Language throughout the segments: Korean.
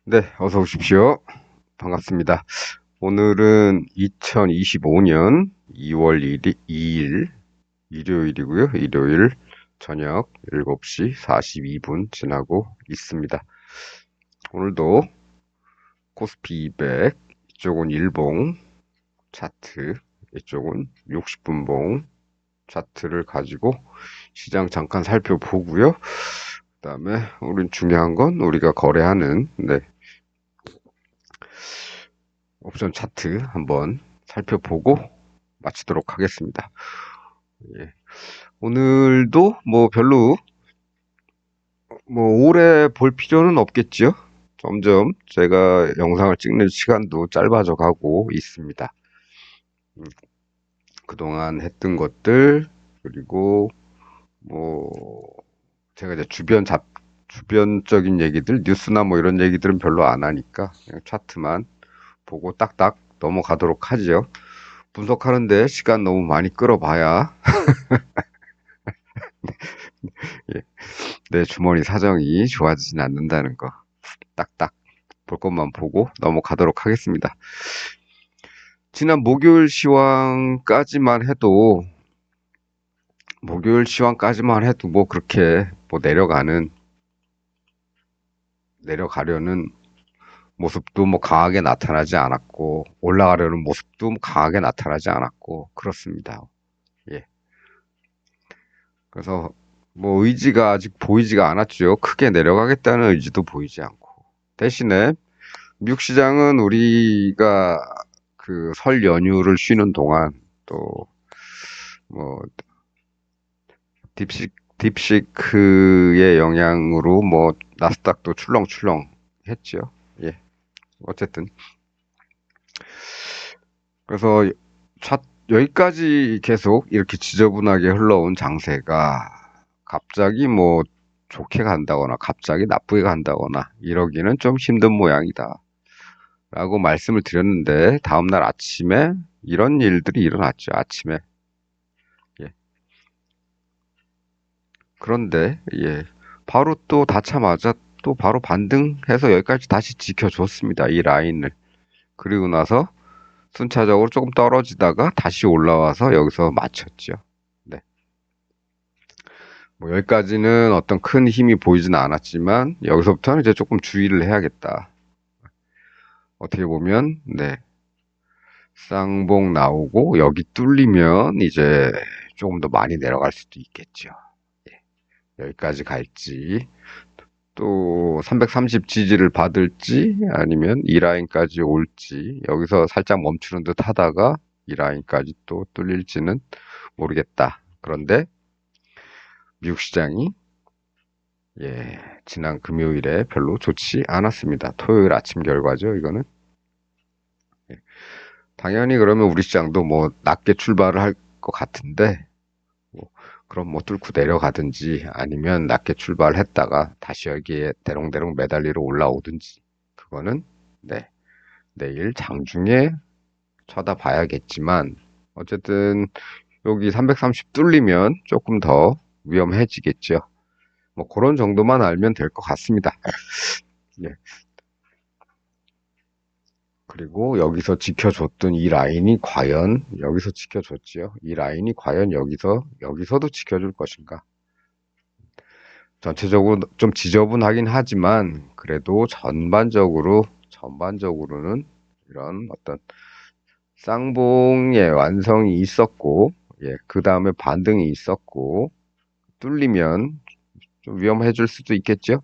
네, 어서 오십시오. 반갑습니다. 오늘은 2025년 2월 2일 일요일이고요. 일요일 저녁 7시 42분 지나고 있습니다. 오늘도 코스피 200, 이쪽은 일봉 차트, 이쪽은 60분봉 차트를 가지고 시장 잠깐 살펴보고요. 그 다음에 우린 중요한 건 우리가 거래하는 옵션 차트 한번 살펴보고 마치도록 하겠습니다. 예. 오늘도 뭐 별로 뭐 오래 볼 필요는 없겠죠. 점점 제가 영상을 찍는 시간도 짧아져 가고 있습니다. 음, 그동안 했던 것들 그리고 뭐 제가 이제 주변적인 얘기들 뉴스나 뭐 이런 얘기들은 별로 안 하니까 그냥 차트만 보고 딱딱 넘어가도록 하죠. 분석하는데 시간 너무 많이 끌어봐야 예, 내 주머니 사정이 좋아지진 않는다는 거 딱딱 볼 것만 보고 넘어가도록 하겠습니다. 지난 목요일 시황까지만 해도 뭐 그렇게 뭐 내려가려는 모습도 뭐 강하게 나타나지 않았고 올라가려는 모습도 뭐 강하게 나타나지 않았고 그렇습니다. 예. 그래서 뭐 의지가 아직 보이지가 않았죠. 크게 내려가겠다는 의지도 보이지 않고. 대신에 미국 시장은 우리가 그 설 연휴를 쉬는 동안 또 뭐 딥시크의 영향으로 뭐 나스닥도 출렁출렁 했죠. 예. 어쨌든 그래서 차, 여기까지 계속 이렇게 지저분하게 흘러온 장세가 갑자기 뭐 좋게 간다거나 갑자기 나쁘게 간다거나 이러기는 좀 힘든 모양이다. 라고 말씀을 드렸는데 다음날 아침에 이런 일들이 일어났죠. 아침에. 예. 그런데 바로 또 닫자마자 또 바로 반등해서 여기까지 다시 지켜줬습니다. 이 라인을. 그리고 나서 순차적으로 조금 떨어지다가 다시 올라와서 여기서 맞췄죠. 네. 뭐 여기까지는 어떤 큰 힘이 보이지는 않았지만 여기서부터는 이제 조금 주의를 해야겠다. 어떻게 보면 쌍봉 나오고 여기 뚫리면 이제 조금 더 많이 내려갈 수도 있겠죠. 예. 여기까지 갈지 또 330 지지를 받을지 아니면 이 라인까지 올지 여기서 살짝 멈추는 듯 하다가 이 라인까지 또 뚫릴지는 모르겠다. 그런데 미국 시장이 지난 금요일에 별로 좋지 않았습니다. 토요일 아침 결과죠, 이거는. 예. 당연히 그러면 우리 시장도 뭐 낮게 출발을 할 것 같은데 뭐 그럼 뭐 뚫고 내려가든지 아니면 낮게 출발했다가 다시 여기에 대롱대롱 매달리러 올라오든지 그거는 네, 내일 장중에 쳐다봐야겠지만 어쨌든 여기 330 뚫리면 조금 더 위험해지겠죠. 뭐 그런 정도만 알면 될 것 같습니다. 예. 그리고 여기서 지켜줬던 이 라인이 과연 여기서 지켜줬지요. 이 라인이 과연 여기서도 지켜줄 것인가? 전체적으로 좀 지저분하긴 하지만 그래도 전반적으로는 이런 어떤 쌍봉의 완성이 있었고, 그 다음에 반등이 있었고, 뚫리면 좀 위험해질 수도 있겠죠?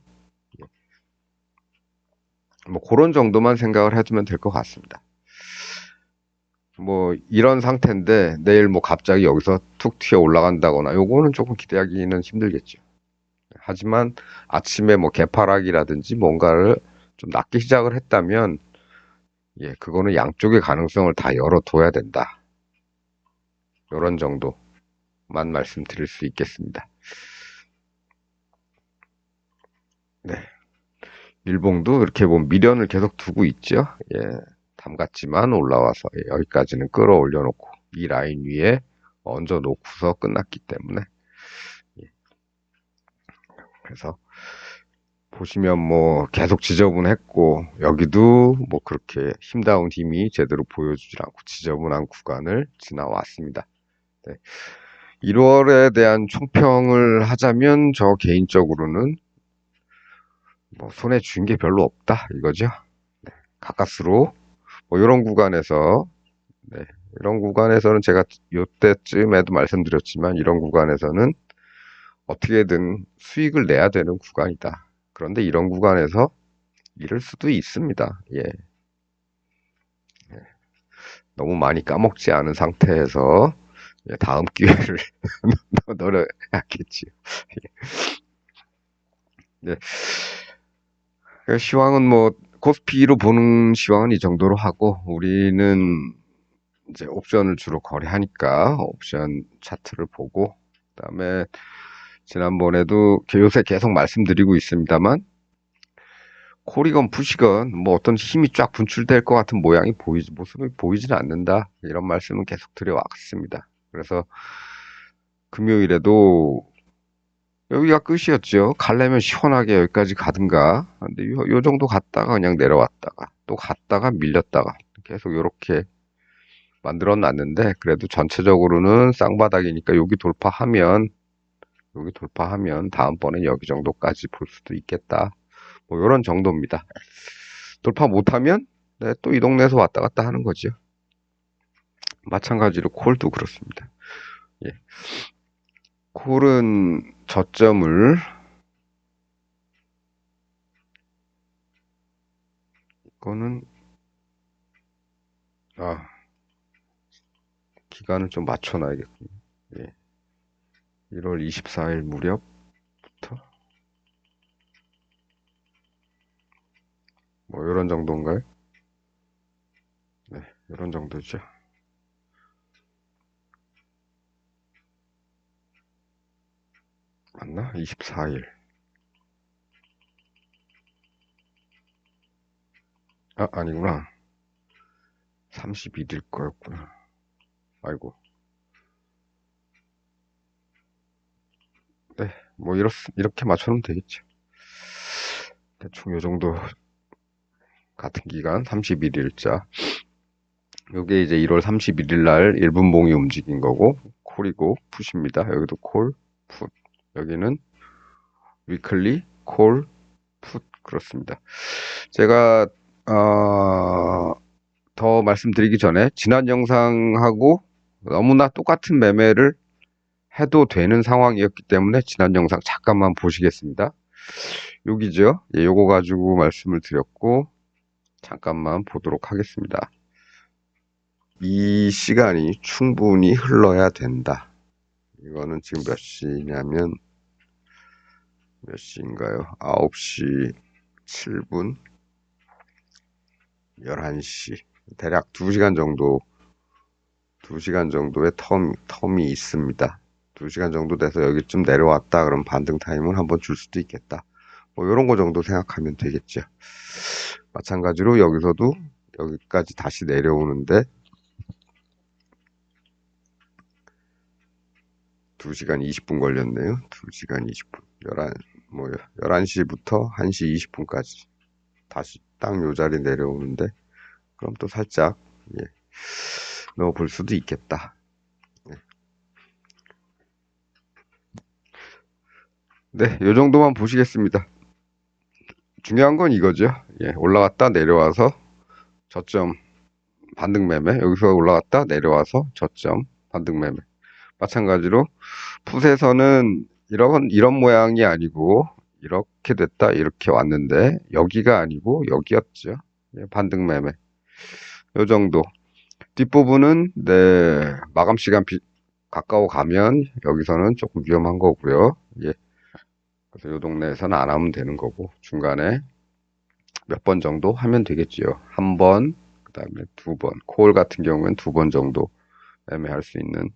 뭐 그런 정도만 생각을 해두면 될 것 같습니다. 뭐 이런 상태인데 내일 뭐 갑자기 여기서 툭 튀어 올라간다거나 요거는 조금 기대하기는 힘들겠죠. 하지만 아침에 뭐 개파락이라든지 뭔가를 좀 낮게 시작을 했다면 그거는 양쪽의 가능성을 다 열어둬야 된다. 요런 정도만 말씀드릴 수 있겠습니다. 네. 일봉도 이렇게 보면 미련을 계속 두고 있죠. 담갔지만 올라와서 여기까지는 끌어올려 놓고 이 라인 위에 얹어 놓고서 끝났기 때문에 그래서 보시면 뭐 계속 지저분했고 여기도 뭐 그렇게 힘다운 힘이 제대로 보여주질 않고 지저분한 구간을 지나왔습니다. 네. 1월에 대한 총평을 하자면 저 개인적으로는 뭐 손에 쥔 게 별로 없다 이거죠. 네. 가까스로 뭐 이런 구간에서 네. 이런 구간에서는 제가 요때쯤에도 말씀드렸지만 이런 구간에서는 어떻게든 수익을 내야 되는 구간이다. 그런데 이런 구간에서 잃을 수도 있습니다. 예. 너무 많이 까먹지 않은 상태에서 다음 기회를 노려야겠지요. 네. 시황은 뭐 코스피로 보는 시황은 이 정도로 하고 우리는 이제 옵션을 주로 거래하니까 옵션 차트를 보고 그다음에 지난번에도 요새 계속 말씀드리고 있습니다만 콜이건 푸시건 뭐 어떤 힘이 쫙 분출될 것 같은 모습이 보이지는 않는다. 이런 말씀은 계속 드려왔습니다. 그래서 금요일에도 여기가 끝이었죠. 가려면 시원하게 여기까지 가든가. 근데 요 정도 갔다가 그냥 내려왔다가 또 갔다가 밀렸다가 계속 이렇게 만들어 놨는데 그래도 전체적으로는 쌍바닥이니까 여기 돌파하면 다음번엔 여기 정도까지 볼 수도 있겠다. 뭐 이런 정도입니다. 돌파 못하면 네, 또 이 동네에서 왔다 갔다 하는 거죠. 마찬가지로 콜도 그렇습니다. 예. 콜은 저점을 이거는 아 기간을 좀 맞춰놔야겠군요. 예. 1월 24일 무렵부터 뭐 이런 정도인가요? 네, 이런 정도죠. 맞나? 24일. 아, 아니구나. 31일 거였구나. 아이고. 네, 뭐 이렇게 맞춰놓으면 되겠죠. 대충 요 정도 같은 기간 31일자. 요게 이제 1월 31일 날 1분 봉이 움직인 거고 콜이고 풋입니다. 여기도 콜, 풋. 여기는 위클리, 콜, 풋 그렇습니다. 제가 더 말씀드리기 전에 지난 영상하고 너무나 똑같은 매매를 해도 되는 상황이었기 때문에 지난 영상 잠깐만 보시겠습니다. 여기죠. 예, 요거 가지고 말씀을 드렸고 잠깐만 보도록 하겠습니다. 이 시간이 충분히 흘러야 된다. 이거는 지금 몇 시냐면 몇 시인가요? 9시 7분, 11시. 대략 2시간 정도, 2시간 정도의 텀이 있습니다. 2시간 정도 돼서 여기쯤 내려왔다. 그럼 반등 타임을 한번 줄 수도 있겠다. 뭐, 요런 거 정도 생각하면 되겠죠. 마찬가지로 여기서도 여기까지 다시 내려오는데 2시간 20분 걸렸네요. 2시간 20분. 11시부터 1시 20분까지 다시 딱 요 자리 내려오는데 그럼 또 살짝 예, 넣어볼 수도 있겠다. 네. 네, 요 정도만 보시겠습니다. 중요한 건 이거죠. 예, 올라갔다 내려와서 저점 반등 매매, 여기서 올라갔다 내려와서 저점 반등 매매. 마찬가지로 풋에서는 이런 모양이 아니고 이렇게 됐다 이렇게 왔는데 여기가 아니고 여기였죠. 예, 반등 매매. 요 정도. 뒷부분은 네, 마감 시간 가까워 가면 여기서는 조금 위험한 거고요. 예. 그래서 요 동네에서는 안 하면 되는 거고 중간에 몇 번 정도 하면 되겠지요. 한 번, 그다음에 두 번. 콜 같은 경우는 두 번 정도 매매할 수 있는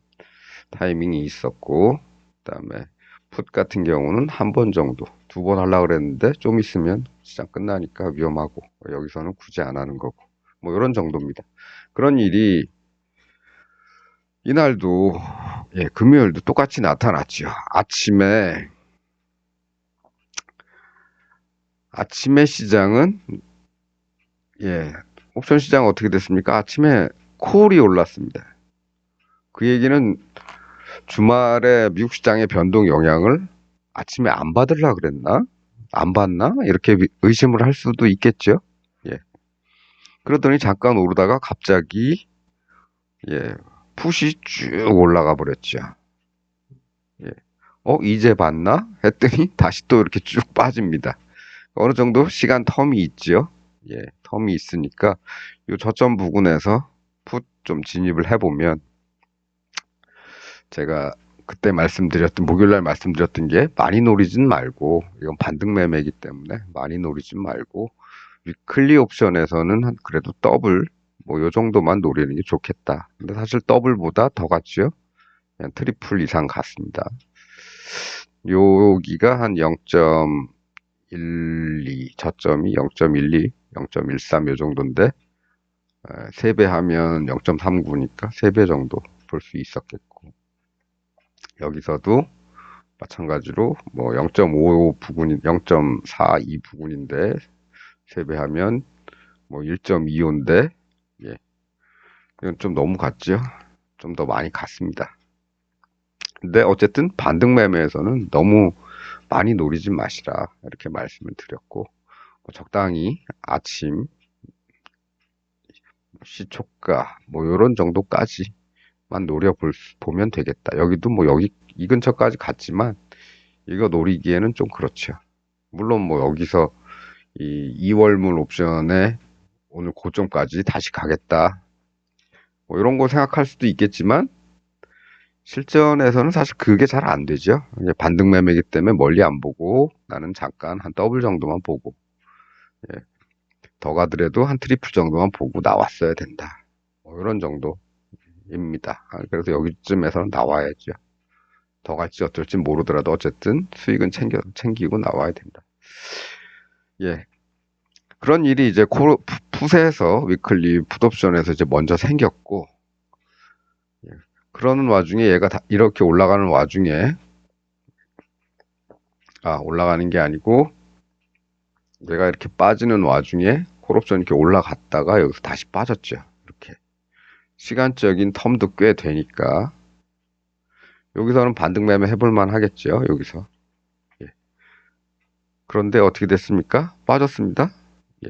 타이밍이 있었고 그다음에 풋 같은 경우는 한 번 정도, 두 번 하려고 그랬는데 좀 있으면 시장 끝나니까 위험하고 여기서는 굳이 안 하는 거고 뭐 이런 정도입니다. 그런 일이 이날도 예, 금요일도 똑같이 나타났죠. 아침에 아침에 시장은, 예, 옵션 시장 어떻게 됐습니까? 아침에 콜이 올랐습니다. 그 얘기는 주말에 미국 시장의 변동 영향을 아침에 안 받으려 그랬나? 안 받나? 이렇게 의심을 할 수도 있겠죠. 예. 그러더니 잠깐 오르다가 갑자기, 예, 풋이 쭉 올라가 버렸죠. 예. 이제 봤나? 했더니 다시 또 이렇게 쭉 빠집니다. 어느 정도 시간 텀이 있죠. 예, 텀이 있으니까 이 저점 부근에서 풋 좀 진입을 해보면 제가 그때 말씀드렸던, 목요일날 말씀드렸던 게 많이 노리진 말고, 이건 반등 매매이기 때문에 많이 노리진 말고, 위클리 옵션에서는 그래도 더블, 뭐 요 정도만 노리는 게 좋겠다. 근데 사실 더블보다 더 갔죠. 그냥 트리플 이상 갔습니다. 여기가 한 0.12, 저점이 0.12, 0.13 요 정도인데, 3배 하면 0.39니까 3배 정도 볼 수 있었겠고, 여기서도 마찬가지로 뭐 0.55 부근인 0.42 부근인데 3배 하면 뭐 1.25인데 예. 이건 좀 너무 갔죠. 좀 더 많이 갔습니다. 근데 어쨌든 반등 매매에서는 너무 많이 노리지 마시라 이렇게 말씀을 드렸고 뭐 적당히 아침 시초가 뭐 요런 정도까지만 보면 되겠다. 여기도 뭐 여기 이 근처까지 갔지만 이거 노리기에는 좀 그렇죠. 물론 뭐 여기서 이 2월물 옵션에 오늘 고점까지 다시 가겠다. 뭐 이런 거 생각할 수도 있겠지만 실전에서는 사실 그게 잘 안 되죠. 이제 반등 매매이기 때문에 멀리 안 보고 나는 잠깐 한 더블 정도만 보고 예, 더 가더라도 한 트리플 정도만 보고 나왔어야 된다. 뭐 이런 정도입니다. 그래서 여기쯤에서는 나와야죠. 더 갈지 어떨지 모르더라도 어쨌든 수익은 챙기고 나와야 된다. 예. 그런 일이 이제 풋에서 위클리 풋옵션에서 이제 먼저 생겼고 예. 그러는 와중에 얘가 이렇게 올라가는 와중에 올라가는 게 아니고 얘가 이렇게 빠지는 와중에 콜옵션 이렇게 올라갔다가 여기서 다시 빠졌죠. 이렇게 시간적인 텀도 꽤 되니까 여기서는 반등 매매 해볼 만 하겠죠. 여기서 예. 그런데 어떻게 됐습니까? 빠졌습니다. 예.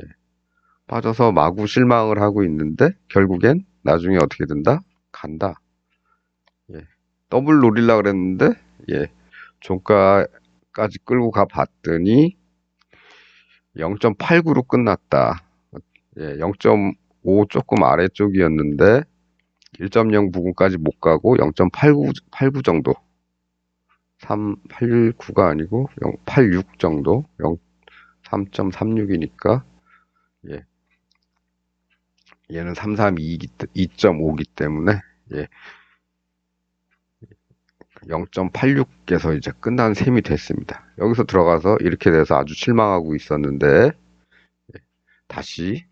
빠져서 마구 실망을 하고 있는데 결국엔 나중에 어떻게 된다? 간다. 예. 더블 노릴라 그랬는데 예. 종가까지 끌고 가 봤더니 0.89로 끝났다. 예, 0.5 조금 아래쪽이었는데 1.0 부근까지 못 가고 0.89 정도. 389가 아니고 0.86 정도. 3.36이니까 예. 얘는 2.5기 때문에 예. 0.86에서 이제 끝난 셈이 됐습니다. 여기서 들어가서 이렇게 돼서 아주 실망하고 있었는데 다시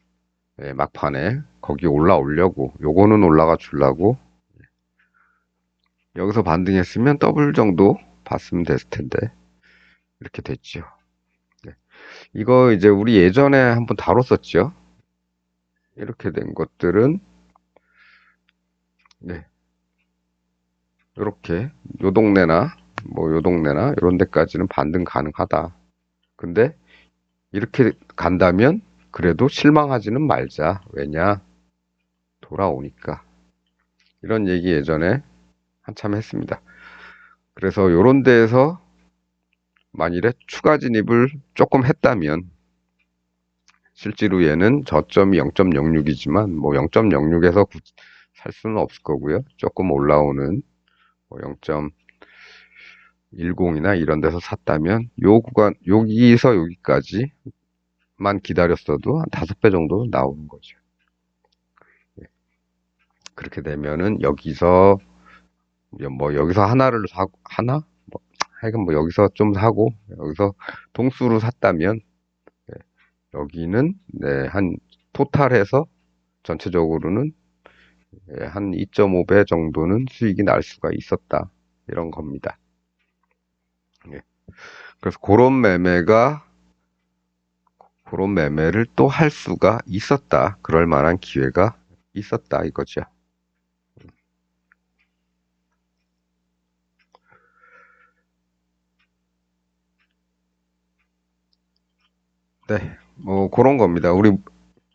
막판에 거기 올라오려고 요거는 올라가 주려고 여기서 반등했으면 더블 정도 봤으면 됐을 텐데 이렇게 됐죠. 네. 이거 이제 우리 예전에 한번 다뤘었죠. 이렇게 된 것들은 네. 이렇게 요 동네나 이런 데까지는 반등 가능하다. 근데 이렇게 간다면 그래도 실망하지는 말자. 왜냐? 돌아오니까. 이런 얘기 예전에 한참 했습니다. 그래서 요런 데에서 만일에 추가 진입을 조금 했다면 실제로 얘는 저점이 0.06이지만 뭐 0.06에서 살 수는 없을 거고요. 조금 올라오는 뭐 0.10이나 이런 데서 샀다면 요 구간 여기서 여기까지만 기다렸어도 한 5배 정도 나오는 거죠. 예. 그렇게 되면은 여기서 뭐 여기서 하나를 사고 하나 뭐 하여간 뭐 여기서 좀 사고 여기서 동수로 샀다면 여기는 네, 한 토탈해서 전체적으로는 한 2.5배 정도는 수익이 날 수가 있었다. 이런 겁니다. 예. 그래서 그런 매매가 그런 매매를 또 할 수가 있었다. 그럴 만한 기회가 있었다 이거죠. 네, 뭐 그런 겁니다. 우리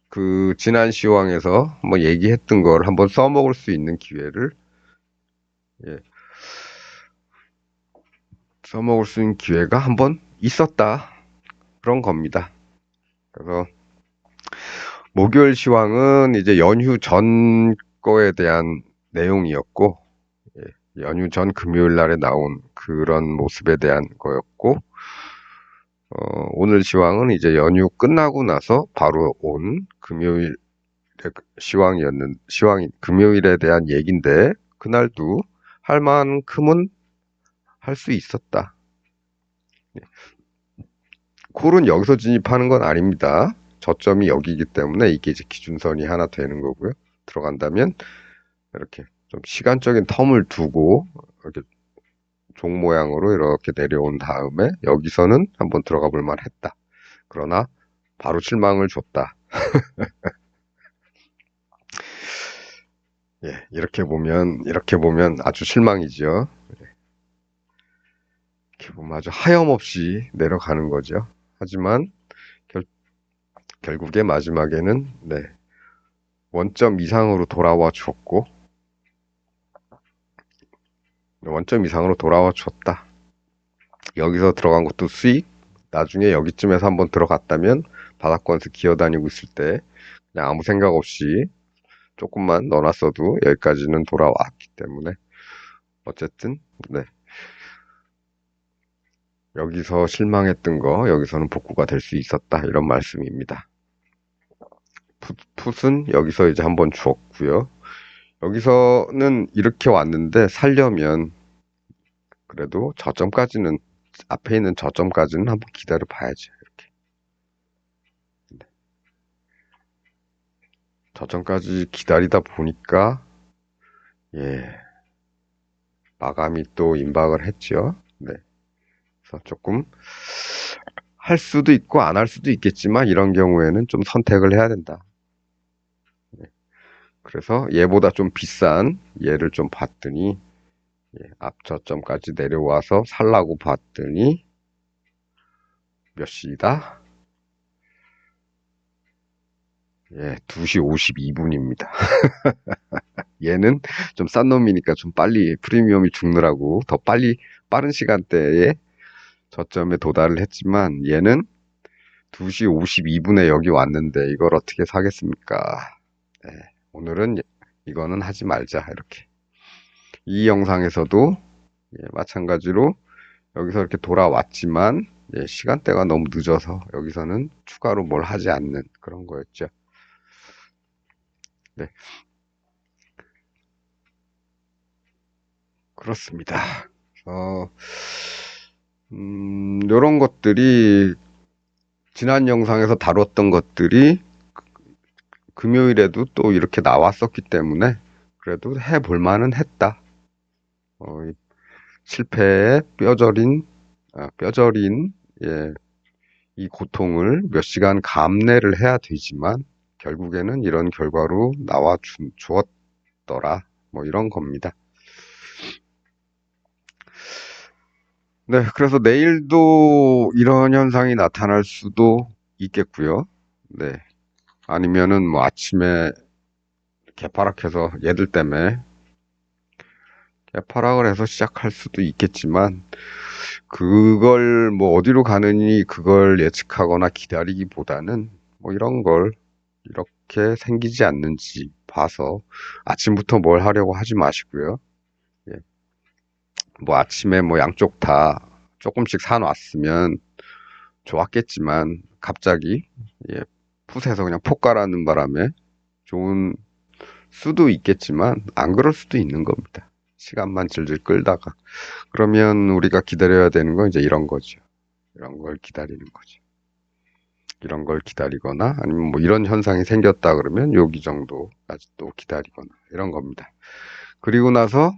그 지난 시황에서 뭐 얘기했던 걸 한번 써먹을 수 있는 기회를 예, 써먹을 수 있는 기회가 한번 있었다. 그런 겁니다. 그래서 목요일 시황은 이제 연휴 전 거에 대한 내용이었고, 연휴 전 금요일 날에 나온 그런 모습에 대한 거였고, 오늘 시황은 이제 연휴 끝나고 나서 바로 온 금요일 금요일에 대한 얘기인데, 그날도 할 만큼은 할 수 있었다. 콜은 여기서 진입하는 건 아닙니다. 저점이 여기이기 때문에 이게 이제 기준선이 하나 되는 거고요. 들어간다면 이렇게 좀 시간적인 텀을 두고 이렇게 종 모양으로 이렇게 내려온 다음에 여기서는 한번 들어가 볼 만했다. 그러나 바로 실망을 줬다. 예, 이렇게 보면 아주 실망이죠. 이렇게 보면 아주 하염없이 내려가는 거죠. 하지만 결국에 마지막에는 네, 원점 이상으로 돌아와 줬고 원점 이상으로 돌아와 줬다. 여기서 들어간 것도 수익. 나중에 여기쯤에서 한번 들어갔다면 바닥권에서 기어다니고 있을 때 그냥 아무 생각 없이 조금만 넣어놨어도 여기까지는 돌아왔기 때문에 어쨌든 네. 여기서 실망했던 거 여기서는 복구가 될 수 있었다 이런 말씀입니다. 풋은 여기서 이제 한번 주었고요. 여기서는 이렇게 왔는데 살려면 그래도 저점까지는 앞에 있는 저점까지는 한번 기다려 봐야죠. 이렇게 저점까지 기다리다 보니까 예 마감이 또 임박을 했죠. 네. 그래서 조금 할 수도 있고 안 할 수도 있겠지만 이런 경우에는 좀 선택을 해야 된다. 네. 그래서 얘보다 좀 비싼 얘를 좀 봤더니 앞 저점까지 내려와서 살라고 봤더니 몇 시다? 예, 2시 52분입니다. 얘는 좀 싼 놈이니까 좀 빨리 프리미엄이 죽느라고 더 빨리 빠른 시간대에 저점에 도달을 했지만 얘는 2시 52분에 여기 왔는데 이걸 어떻게 사겠습니까? 네, 오늘은 이거는 하지 말자 이렇게 이 영상에서도 마찬가지로 여기서 이렇게 돌아왔지만 시간대가 너무 늦어서 여기서는 추가로 뭘 하지 않는 그런 거였죠. 네, 그렇습니다. 이런 것들이 지난 영상에서 다뤘던 것들이 금요일에도 또 이렇게 나왔었기 때문에 그래도 해볼 만은 했다. 이 실패의 뼈저린, 예, 이 고통을 몇 시간 감내를 해야 되지만 결국에는 이런 결과로 나와 주었더라. 뭐 이런 겁니다. 네, 그래서 내일도 이런 현상이 나타날 수도 있겠고요. 네, 아니면은 뭐 아침에 개파락해서 얘들 때문에 개파락을 해서 시작할 수도 있겠지만 그걸 뭐 어디로 가느니 그걸 예측하거나 기다리기보다는 뭐 이런 걸 이렇게 생기지 않는지 봐서 아침부터 뭘 하려고 하지 마시고요. 예. 뭐 아침에 뭐 양쪽 다 조금씩 사놨으면 좋았겠지만 갑자기 예, 풋에서 그냥 폭 가라는 바람에 좋은 수도 있겠지만 안 그럴 수도 있는 겁니다. 시간만 질질 끌다가 그러면 우리가 기다려야 되는 건 이제 이런 거죠. 이런 걸 기다리는 거죠. 이런 걸 기다리거나 아니면 뭐 이런 현상이 생겼다 그러면 여기 정도까지 또 기다리거나 이런 겁니다. 그리고 나서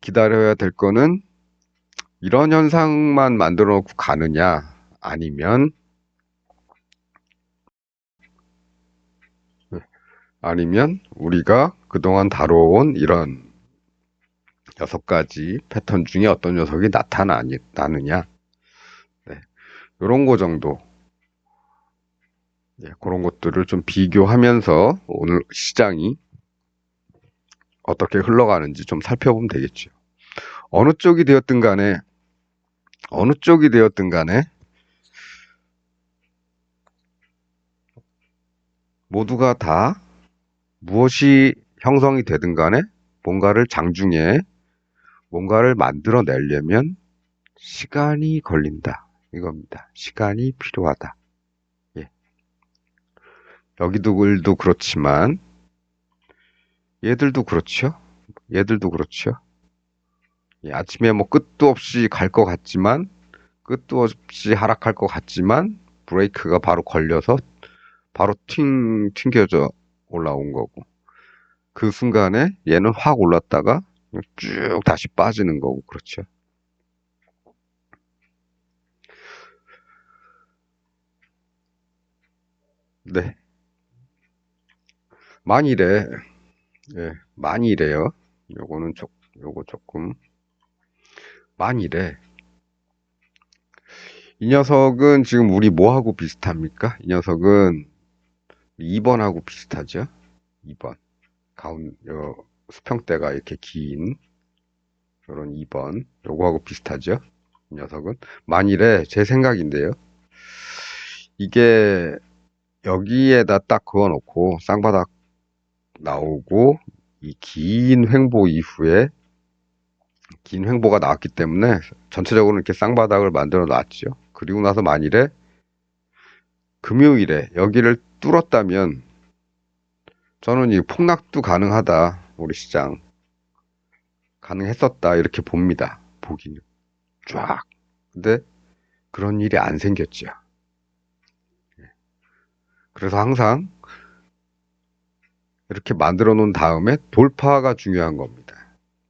기다려야 될 거는 이런 현상만 만들어 놓고 가느냐 아니면 아니면 우리가 그동안 다뤄온 이런 6가지 패턴 중에 어떤 녀석이 나느냐. 네, 요런 거 정도. 예, 그런 것들을 좀 비교하면서 오늘 시장이 어떻게 흘러가는지 좀 살펴보면 되겠죠. 어느 쪽이 되었든 간에, 어느 쪽이 되었든 간에 모두가 다 무엇이 형성이 되든 간에 뭔가를 장중에 뭔가를 만들어내려면 시간이 걸린다. 이겁니다. 시간이 필요하다. 예. 여기들도 그렇지만 얘들도 그렇죠. 얘들도 그렇죠. 예, 아침에 뭐 끝도 없이 갈 것 같지만 끝도 없이 하락할 것 같지만 브레이크가 바로 걸려서 바로 튕겨져 올라온 거고 그 순간에 얘는 확 올랐다가 쭉 다시 빠지는 거고 그렇죠. 네. 만일에 예, 만일에요. 요거는 요거 조금 만일에 이 녀석은 지금 우리 뭐하고 비슷합니까? 이 녀석은 2번하고 비슷하죠? 2번. 수평대가 이렇게 긴, 요런 2번. 요거하고 비슷하죠? 이 녀석은. 만일에, 제 생각인데요. 이게, 여기에다 딱 그어놓고, 쌍바닥 나오고, 이 긴 횡보 이후에, 긴 횡보가 나왔기 때문에, 전체적으로 이렇게 쌍바닥을 만들어 놨죠. 그리고 나서 만일에, 금요일에 여기를 뚫었다면, 저는 이 폭락도 가능하다. 우리 시장. 가능했었다. 이렇게 봅니다. 보기는. 쫙. 근데 그런 일이 안 생겼죠. 그래서 항상 이렇게 만들어 놓은 다음에 돌파가 중요한 겁니다.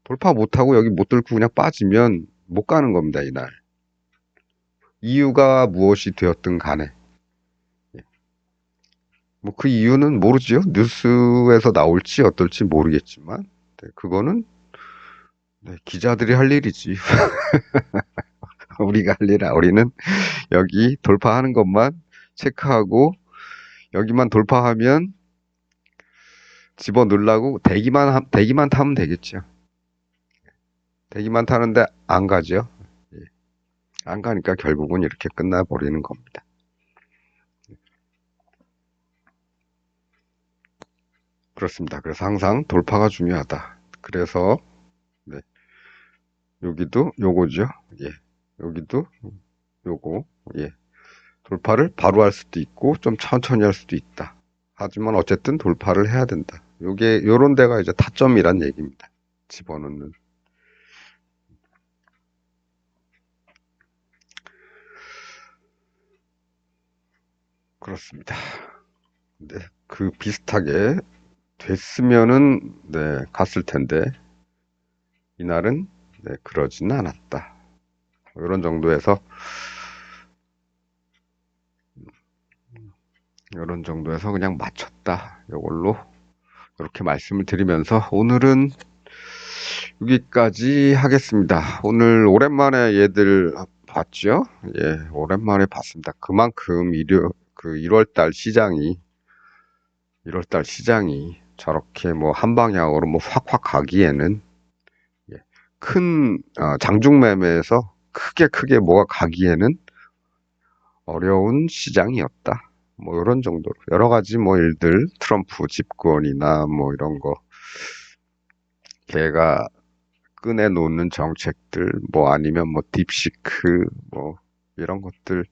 돌파 못하고 여기 못 뚫고 그냥 빠지면 못 가는 겁니다. 이날. 이유가 무엇이 되었든 간에. 뭐 그 이유는 모르지요. 뉴스에서 나올지 어떨지 모르겠지만. 네, 그거는 네, 기자들이 할 일이지. 우리가 할 일은 우리는 여기 돌파하는 것만 체크하고 여기만 돌파하면 집어 넣으려고 대기만 타면 되겠죠. 대기만 타는데 안 가죠. 예, 안 가니까 결국은 이렇게 끝나버리는 겁니다. 그렇습니다. 그래서 항상 돌파가 중요하다. 그래서 네, 여기도 요거죠. 예, 여기도 요거. 예, 돌파를 바로 할 수도 있고 좀 천천히 할 수도 있다. 하지만 어쨌든 돌파를 해야 된다. 요런 데가 이제 타점이란 얘기입니다. 집어넣는. 그렇습니다. 네, 그 비슷하게 됐으면은 네, 갔을 텐데 이날은 네, 그러지는 않았다. 이런 정도에서 이런 정도에서 그냥 맞췄다. 이걸로 이렇게 말씀을 드리면서 오늘은 여기까지 하겠습니다. 오늘 오랜만에 얘들 봤죠? 예, 오랜만에 봤습니다. 그만큼 1월달 시장이 저렇게 뭐 한 방향으로 뭐 확확 가기에는 예, 큰 장중매매에서 크게 뭐가 가기에는 어려운 시장이었다. 뭐 이런 정도로 여러 가지 뭐 일들 트럼프 집권이나 뭐 이런 거 걔가 꺼내놓는 정책들 뭐 아니면 뭐 딥시크 뭐 이런 것들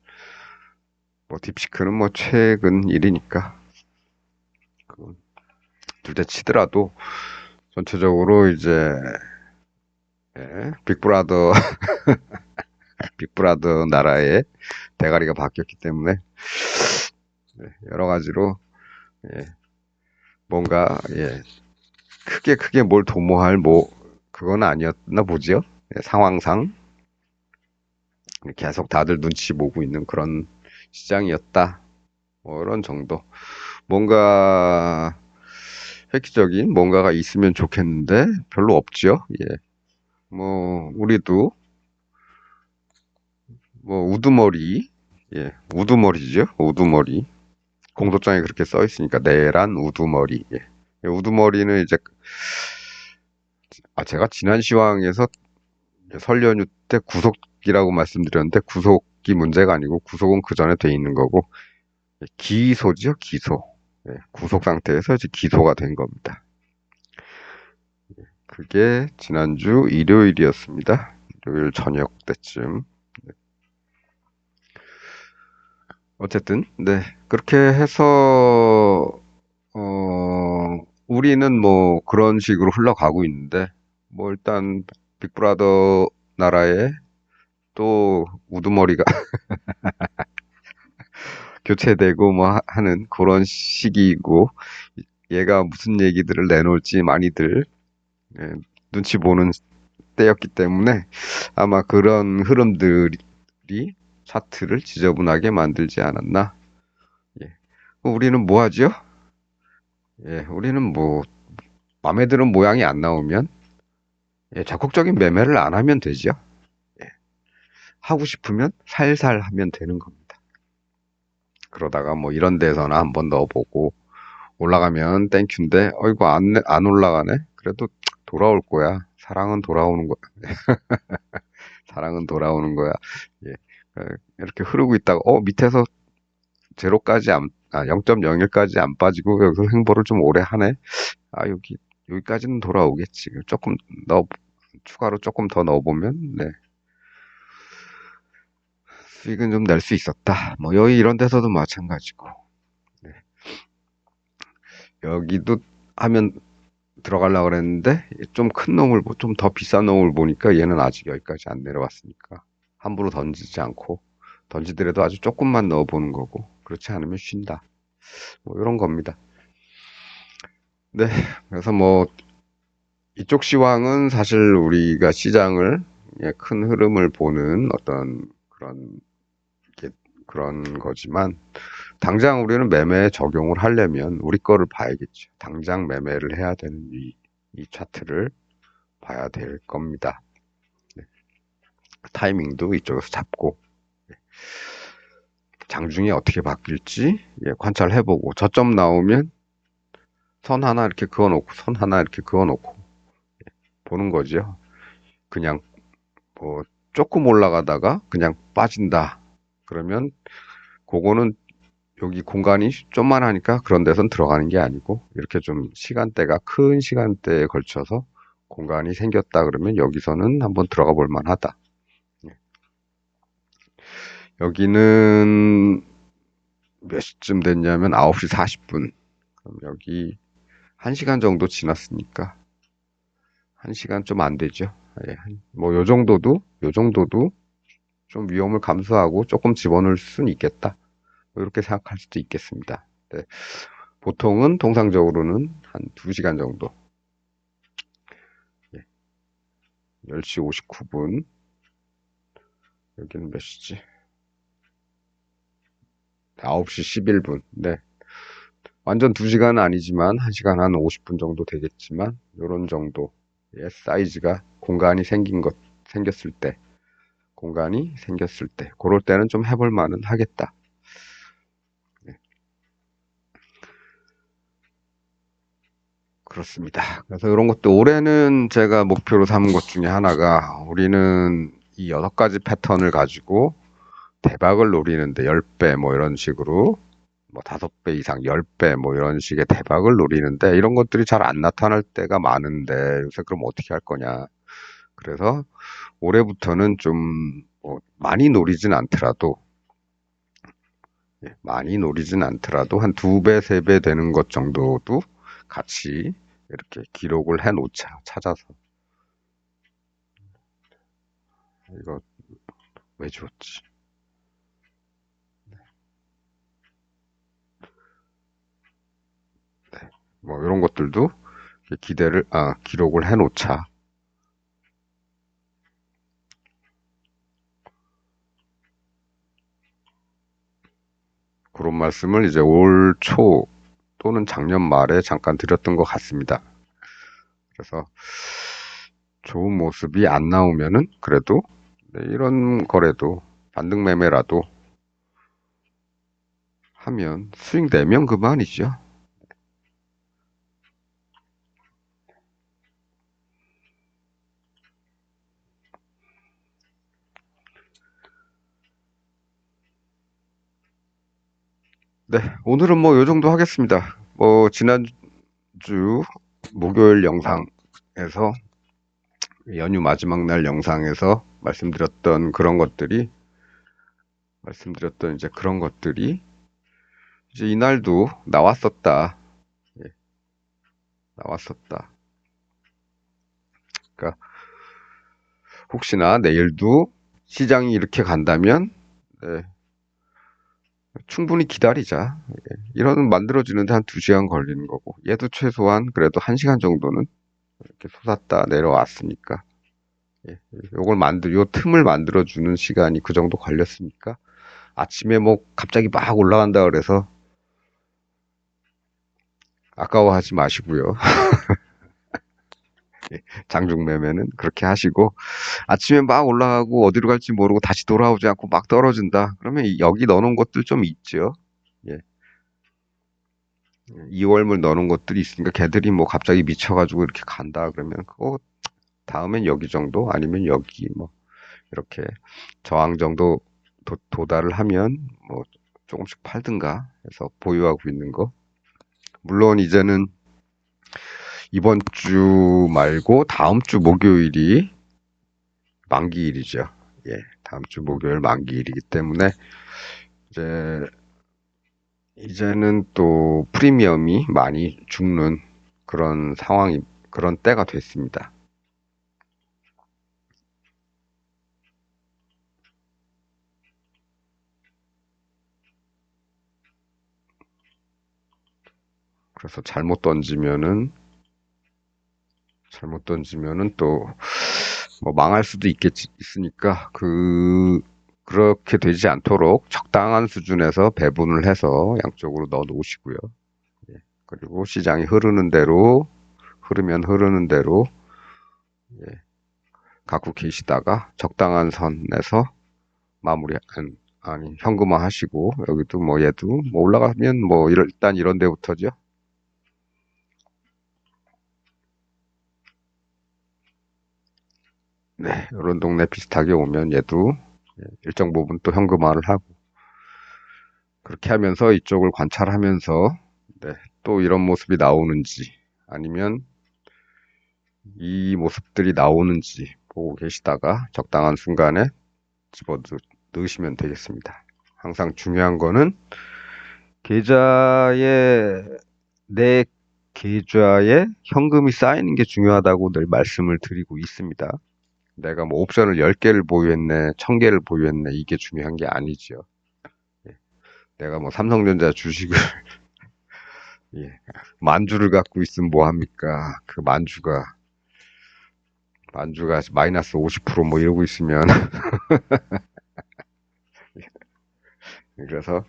뭐 딥시크는 뭐 최근 일이니까 그건 둘째 치더라도 전체적으로 이제 예, 빅브라더 빅브라더 나라의 대가리가 바뀌었기 때문에 네, 여러 가지로 예, 뭔가 예, 크게 뭘 도모할 뭐 그건 아니었나 보지요. 예, 상황상 계속 다들 눈치 보고 있는 그런 시장이었다. 뭐 이런 정도. 뭔가 획기적인 뭔가가 있으면 좋겠는데 별로 없지요. 예. 뭐 우리도 뭐 우두머리, 예, 우두머리죠. 우두머리. 공소장에 그렇게 써 있으니까 내란 우두머리. 예. 우두머리는 이제 제가 지난 시황에서 설 연휴 때 구속이라고 말씀드렸는데 구속이 문제가 아니고 구속은 그 전에 돼 있는 거고 기소죠, 기소. 예, 구속 상태에서 이제 기소가 된 겁니다. 그게 지난주 일요일이었습니다. 일요일 저녁 때쯤. 어쨌든, 네. 그렇게 해서, 우리는 뭐 그런 식으로 흘러가고 있는데, 뭐 일단 빅브라더 나라에 또 우두머리가 교체되고 뭐 하는 그런 시기이고, 얘가 무슨 얘기들을 내놓을지 많이들 예, 눈치 보는 때였기 때문에 아마 그런 흐름들이 차트를 지저분하게 만들지 않았나. 예. 우리는 뭐 하죠? 예, 우리는 뭐 마음에 드는 모양이 안 나오면 예, 적극적인 매매를 안 하면 되죠. 예, 하고 싶으면 살살 하면 되는 겁니다. 그러다가 뭐 이런 데서나 한번 넣어보고 올라가면 땡큐인데 어이구 안 올라가네. 그래도 돌아올 거야. 사랑은 돌아오는 거야. 사랑은 돌아오는 거야. 예, 이렇게 흐르고 있다가 밑에서 제로까지 0.01까지 안 빠지고 여기서 횡보를 좀 오래 하네. 여기까지는 돌아오겠지. 조금 넣어 추가로 조금 더 넣어보면 네, 수익은 좀 낼 수 있었다. 뭐 여기 이런 데서도 마찬가지고 네. 여기도 하면 들어가려고 그랬는데 좀 큰 놈을 좀 더 비싼 놈을 보니까 얘는 아직 여기까지 안 내려왔으니까 함부로 던지지 않고 던지더라도 아주 조금만 넣어보는 거고 그렇지 않으면 쉰다. 뭐 이런 겁니다. 네, 그래서 뭐 이쪽 시황은 사실 우리가 시장을 큰 흐름을 보는 어떤 그런 거지만 당장 우리는 매매에 적용을 하려면 우리 거를 봐야겠죠. 당장 매매를 해야 되는 이 차트를 봐야 될 겁니다. 네. 타이밍도 이쪽에서 잡고 장중에 어떻게 바뀔지 관찰해보고 저점 나오면 선 하나 이렇게 그어놓고 선 하나 이렇게 그어놓고 보는 거죠. 그냥 뭐 조금 올라가다가 그냥 빠진다. 그러면 그거는 여기 공간이 좀만 하니까 그런 데선 들어가는 게 아니고 이렇게 좀 시간대가 큰 시간대에 걸쳐서 공간이 생겼다 그러면 여기서는 한번 들어가 볼 만하다. 여기는 몇 시쯤 됐냐면 9시 40분. 그럼 여기 1시간 정도 지났으니까 1시간 좀 안 되죠. 예, 뭐 요 정도도 좀 위험을 감수하고 조금 집어넣을 수는 있겠다. 뭐 이렇게 생각할 수도 있겠습니다. 네. 보통은 통상적으로는 한 2시간 정도. 예, 10시 59분. 여기는 몇 시지? 9시 11분. 네. 완전 2시간은 아니지만 1시간 한 50분 정도 되겠지만 요런 정도. 의 사이즈가 생겼을 때, 공간이 생겼을 때, 그럴 때는 좀 해볼 만은 하겠다. 네. 그렇습니다. 그래서 이런 것도 올해는 제가 목표로 삼은 것 중에 하나가 우리는 이 6가지 패턴을 가지고 대박을 노리는데 10배 뭐 이런 식으로 뭐 5배 이상 10배 뭐 이런 식의 대박을 노리는데 이런 것들이 잘 안 나타날 때가 많은데 요새 그럼 어떻게 할 거냐. 그래서 올해부터는 좀뭐 많이 노리진 않더라도 한 2배, 3배 되는 것 정도도 같이 이렇게 기록을 해 놓자. 찾아서. 이거 왜 주었지? 네. 뭐 이런 것들도 기록을 해 놓자. 그런 말씀을 이제 올 초, 또는 작년 말에 잠깐 드렸던 것 같습니다. 그래서 좋은 모습이 안 나오면은 그래도 네, 이런 거래도 반등 매매라도 하면 수익 내면 그만이죠. 네, 오늘은 뭐 요 정도 하겠습니다. 뭐 지난주 목요일 영상에서 연휴 마지막 날 영상에서 말씀드렸던 이제 그런 것들이 이제 이날도 나왔었다. 예, 나왔었다. 그러니까 혹시나 내일도 시장이 이렇게 간다면 네, 충분히 기다리자. 예, 이런 만들어지는데 한 2시간 걸리는 거고 얘도 최소한 그래도 1시간 정도는 이렇게 솟았다 내려왔으니까 예, 요 틈을 만들어주는 시간이 그 정도 걸렸으니까 아침에 뭐 갑자기 막 올라간다 그래서 아까워하지 마시고요. 장중 매매는 그렇게 하시고 아침에 막 올라가고 어디로 갈지 모르고 다시 돌아오지 않고 막 떨어진다. 그러면 여기 넣어놓은 것들 좀 있죠. 예. 2월물 넣어놓은 것들이 있으니까 걔들이 뭐 갑자기 미쳐가지고 이렇게 간다 그러면 그거 다음엔 여기 정도 아니면 여기 뭐 이렇게 저항 정도 도달을 하면 뭐 조금씩 팔든가 해서 보유하고 있는 거. 물론 이제는 이번 주 말고 다음 주 목요일이 만기일이죠. 예, 다음 주 목요일 만기일이기 때문에 이제 이제는 또 프리미엄이 많이 죽는 그런 때가 됐습니다. 그래서 잘못 던지면은 또 뭐 망할 수도 있으니까 그렇게 되지 않도록 적당한 수준에서 배분을 해서 양쪽으로 넣어 놓으시고요. 예, 그리고 시장이 흐르는 대로 예, 갖고 계시다가 적당한 선에서 마무리 아니 현금화 하시고 여기도 뭐 얘도 뭐 올라가면 뭐 일단 이런 데부터죠. 네, 이런 동네 비슷하게 오면 얘도 일정 부분 또 현금화를 하고 그렇게 하면서 이쪽을 관찰하면서 네, 또 이런 모습이 나오는지 아니면 이 모습들이 나오는지 보고 계시다가 적당한 순간에 집어 넣으시면 되겠습니다. 항상 중요한 거는 계좌에 내 계좌에 현금이 쌓이는 게 중요하다고 늘 말씀을 드리고 있습니다. 내가 뭐 옵션을 10개를 보유했네, 1000개를 보유했네, 이게 중요한 게 아니죠. 예. 내가 뭐 삼성전자 주식을 예, 만주를 갖고 있으면 뭐 합니까? 그 만주가 마이너스 50%뭐 이러고 있으면 그래서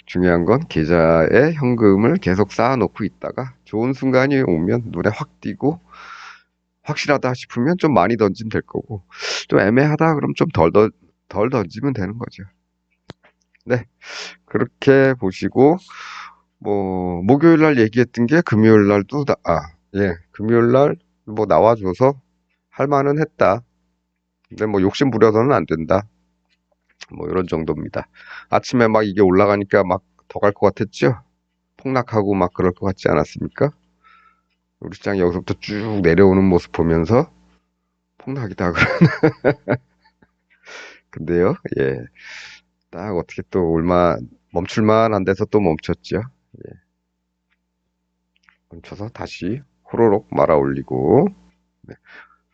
중요한 건 계좌에 현금을 계속 쌓아놓고 있다가 좋은 순간이 오면 눈에 확 띄고 확실하다 싶으면 좀 많이 던지면 될 거고 좀 애매하다 그럼 좀 덜 던지면 되는 거죠. 네, 그렇게 보시고 뭐 목요일 날 얘기했던 게 금요일 날도 예, 금요일 날 뭐 나와줘서 할 만은 했다. 근데 뭐 욕심 부려서는 안 된다. 뭐 이런 정도입니다. 아침에 막 이게 올라가니까 막 더 갈 것 같았죠? 폭락하고 막 그럴 것 같지 않았습니까? 우리 시장 여기서부터 쭉 내려오는 모습 보면서 폭락이다. 근데요, 예. 딱 어떻게 또 멈출만 한 데서 또 멈췄죠. 예. 멈춰서 다시 호로록 말아 올리고, 네.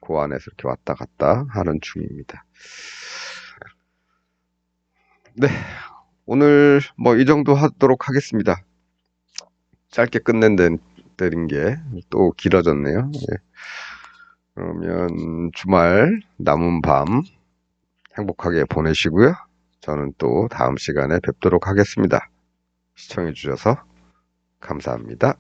그 안에서 이렇게 왔다 갔다 하는 중입니다. 네. 오늘 뭐 이 정도 하도록 하겠습니다. 짧게 때린 게 또 길어졌네요. 예. 그러면 주말 남은 밤 행복하게 보내시고요. 저는 또 다음 시간에 뵙도록 하겠습니다. 시청해 주셔서 감사합니다.